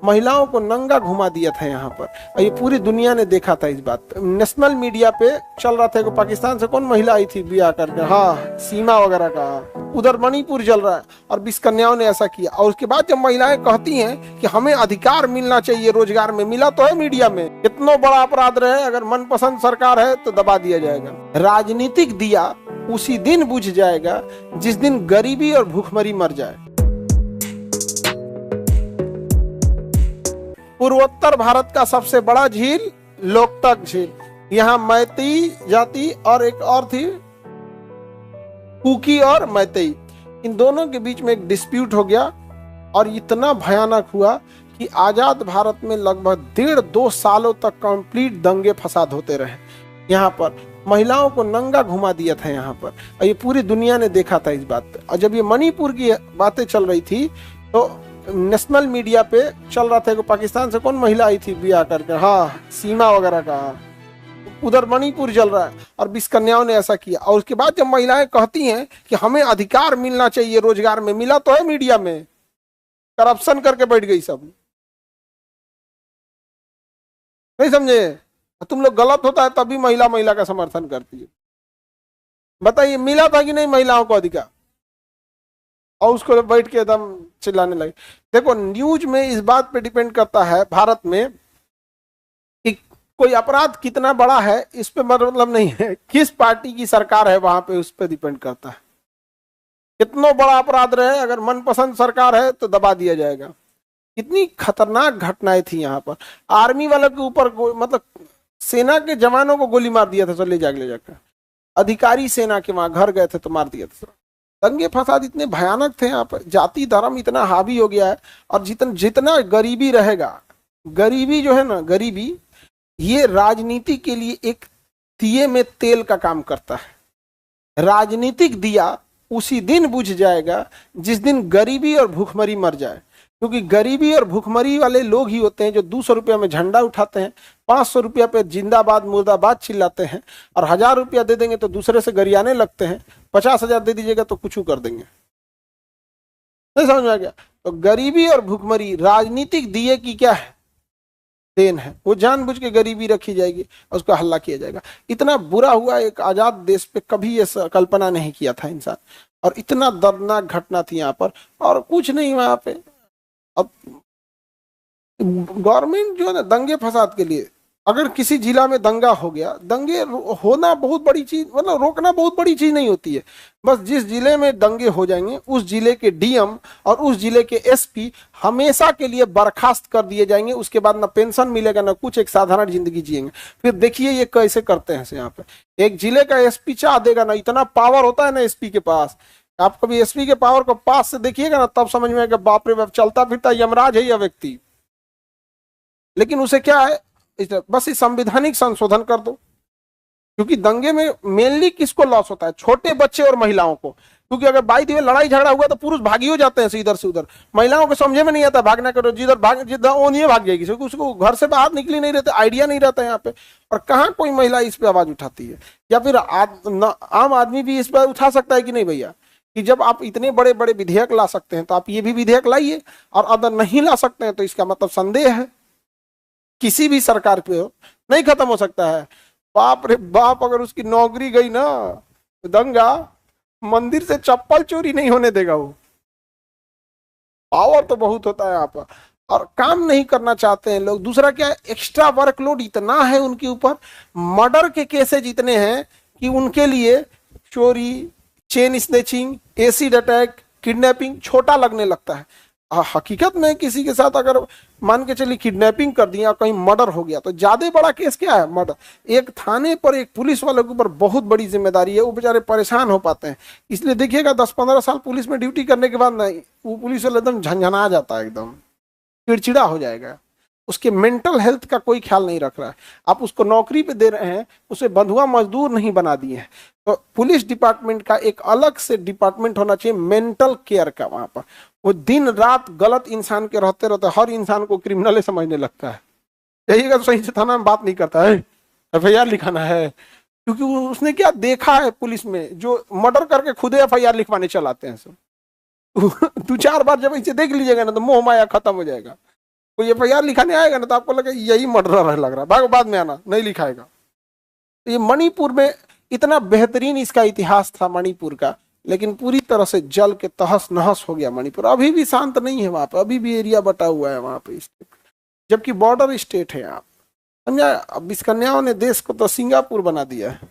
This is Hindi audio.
महिलाओं को नंगा घुमा दिया था यहाँ पर, और ये पूरी दुनिया ने देखा था इस बात पे। नेशनल मीडिया पे चल रहा था कि पाकिस्तान से कौन महिला आई थी ब्याह करके, हाँ सीमा वगैरह का, उधर मणिपुर चल रहा है, और 20 कन्याओं ने ऐसा किया। और उसके बाद जब महिलाएं कहती हैं कि हमें अधिकार मिलना चाहिए रोजगार में, मिला तो है मीडिया में, इतना बड़ा अपराध रहे अगर मनपसंद सरकार है तो दबा दिया जाएगा। राजनीतिक दिया उसी दिन बुझ जाएगा जिस दिन गरीबी और भूखमरी मर जाए। पूर्वोत्तर भारत का सबसे बड़ा झील लोकटक झील, यहाँ मैतेई जाति और एक और थी कुकी और मैतेई, इन दोनों के बीच में एक डिस्प्यूट हो गया और इतना भयानक हुआ कि आजाद भारत में लगभग 1.5-2 सालों तक कंप्लीट दंगे फसाद होते रहे। यहाँ पर महिलाओं को नंगा घुमा दिया था यहाँ पर, और ये पूरी दुनिया ने देखा था इस बात पे। और जब ये मणिपुर की बातें चल रही थी तो नेशनल मीडिया पे चल रहा था कि पाकिस्तान से कौन महिला आई थी ब्याह करके, हाँ सीमा वगैरह का, उधर मणिपुर चल रहा है, और 20 कन्याओं ने ऐसा किया। और उसके बाद जब महिलाएं कहती हैं कि हमें अधिकार मिलना चाहिए रोजगार में, मिला तो है मीडिया में, करप्शन करके बैठ गई सब, नहीं समझे? तुम लोग गलत होता है तभी महिला महिला का समर्थन करती है। बताइए मिला था कि नहीं महिलाओं को अधिकार? और उसको बैठ के एकदम चिल्लाने लगे। देखो न्यूज में इस बात पे डिपेंड करता है भारत में कि कोई अपराध कितना बड़ा है, इस पे मतलब नहीं है किस पार्टी की सरकार है वहां पे, उस पे डिपेंड करता है। कितना बड़ा अपराध रहे अगर मनपसंद सरकार है तो दबा दिया जाएगा। कितनी खतरनाक घटनाएं थी यहाँ पर। आर्मी वालों के ऊपर मतलब सेना के जवानों को गोली मार दिया था, चल ले जाकर अधिकारी सेना के वहां घर गए थे तो मार दिया था। दंगे फसाद इतने भयानक थे यहाँ पर, जाति धर्म इतना हावी हो गया है। और जितना गरीबी रहेगा, गरीबी जो है ना, गरीबी ये राजनीति के लिए एक दिए में तेल का काम करता है। राजनीतिक दिया उसी दिन बुझ जाएगा जिस दिन गरीबी और भूखमरी मर जाए, क्योंकि गरीबी और भूखमरी वाले लोग ही होते हैं जो 200 रुपया में झंडा उठाते हैं, 500 रुपया पे जिंदाबाद मुर्दाबाद चिल्लाते हैं, और 1000 रुपया दे देंगे तो दूसरे से गरियाने लगते हैं, 50,000 दे दीजिएगा तो कुछ कर देंगे। नहीं समझ में आ गया? तो गरीबी और भूखमरी राजनीतिक दिए की क्या है, देन है। वो जानबूझ के गरीबी रखी जाएगी और उसका हल्ला किया जाएगा। इतना बुरा हुआ एक आजाद देश पे कभी ये कल्पना नहीं किया था इंसान, और इतना दर्दनाक घटना थी यहाँ पर, और कुछ नहीं वहां पे। अब गवर्नमेंट जो है ना दंगे फसाद के लिए, अगर किसी जिला में दंगा हो गया, दंगे होना बहुत बड़ी चीज, मतलब रोकना बहुत बड़ी चीज नहीं होती है। बस जिस जिले में दंगे हो जाएंगे उस जिले के डीएम और उस जिले के एसपी हमेशा के लिए बर्खास्त कर दिए जाएंगे। उसके बाद ना पेंशन मिलेगा ना कुछ, एक साधारण जिंदगी जिएंगे। फिर देखिए ये कैसे करते हैं यहाँ पे। एक जिले का एसपी चाह देगा ना, इतना पावर होता है ना एसपी के पास। आप कभी एसपी के पावर को पास से देखिएगा ना, तब समझ में आएगा बाप रे बाप, चलता फिरता यमराज है यह व्यक्ति। लेकिन उसे क्या है, बस इस संवैधानिक संशोधन कर दो, क्योंकि दंगे में मेनली किसको लॉस होता है, छोटे बच्चे और महिलाओं को। क्योंकि अगर बाई दी लड़ाई झगड़ा हुआ तो पुरुष भागी हो जाते हैं इधर से उधर, महिलाओं को समझे में नहीं आता भागना करो, जिधर वो नहीं भाग जाएगी, क्योंकि उसको घर से बाहर निकली नहीं रहते, आइडिया नहीं रहता यहाँ पे। और कहाँ कोई महिला इस पे आवाज उठाती है, या फिर आम आदमी भी इस पर उठा सकता है कि नहीं भैया, कि जब आप इतने बड़े बड़े विधेयक ला सकते हैं तो आप ये भी विधेयक लाइए, और अगर नहीं ला सकते हैं तो इसका मतलब संदेह है किसी भी सरकार पे नहीं खत्म हो सकता है। बाप रे बाप, अगर उसकी नौकरी गई ना, दंगा मंदिर से चप्पल चोरी नहीं होने देगा वो। पावर तो बहुत होता है यहाँ पर, और काम नहीं करना चाहते हैं लोग। दूसरा क्या है, एक्स्ट्रा वर्कलोड इतना है उनके ऊपर, मर्डर के केसेज इतने हैं कि उनके लिए चोरी, chain snatching, acid attack, kidnapping छोटा लगने लगता है। हकीकत में किसी के साथ अगर मान के चलिए किडनैपिंग कर दिया, कहीं मर्डर हो गया, तो ज्यादा बड़ा केस क्या है, मर्डर। एक थाने पर एक पुलिस वाले के ऊपर बहुत बड़ी जिम्मेदारी है, वो बेचारे परेशान हो पाते हैं। इसलिए देखिएगा 10-15 साल पुलिस में ड्यूटी करने के बाद नहीं, वो पुलिस वाला एकदम झंझना जाता है, एकदम चिड़चिड़ा हो जाएगा। उसके मेंटल हेल्थ का कोई ख्याल नहीं रख रहा है। आप उसको नौकरी पे दे रहे हैं, उसे बंधुआ मजदूर नहीं बना दिए हैं। तो पुलिस डिपार्टमेंट का एक अलग से डिपार्टमेंट होना चाहिए मेंटल केयर का। वहां पर वो दिन रात गलत इंसान के रहते रहते हर इंसान को क्रिमिनल समझने लगता है। यही तो सही से थाना में बात नहीं करता है, FIR लिखाना है, क्योंकि उसने क्या देखा है पुलिस में, जो मर्डर करके खुद FIR लिखवाने चलाते हैं सब। 2-4 बार जब इसे देख लीजिएगा ना तो मोह माया खत्म हो जाएगा। कोई एफआईआर लिखाने आएगा ना तो आपको लगे यही मर्डरर है, लग रहा भाग, बाद में आना, नहीं लिखाएगा। ये मणिपुर में इतना बेहतरीन इसका इतिहास था मणिपुर का, लेकिन पूरी तरह से जल के तहस नहस हो गया मणिपुर। अभी भी शांत नहीं है वहां पे, अभी भी एरिया बटा हुआ है वहां पे, जबकि बॉर्डर स्टेट है आप समझा। अब इस कन्याओं ने देश को तो सिंगापुर बना दिया है।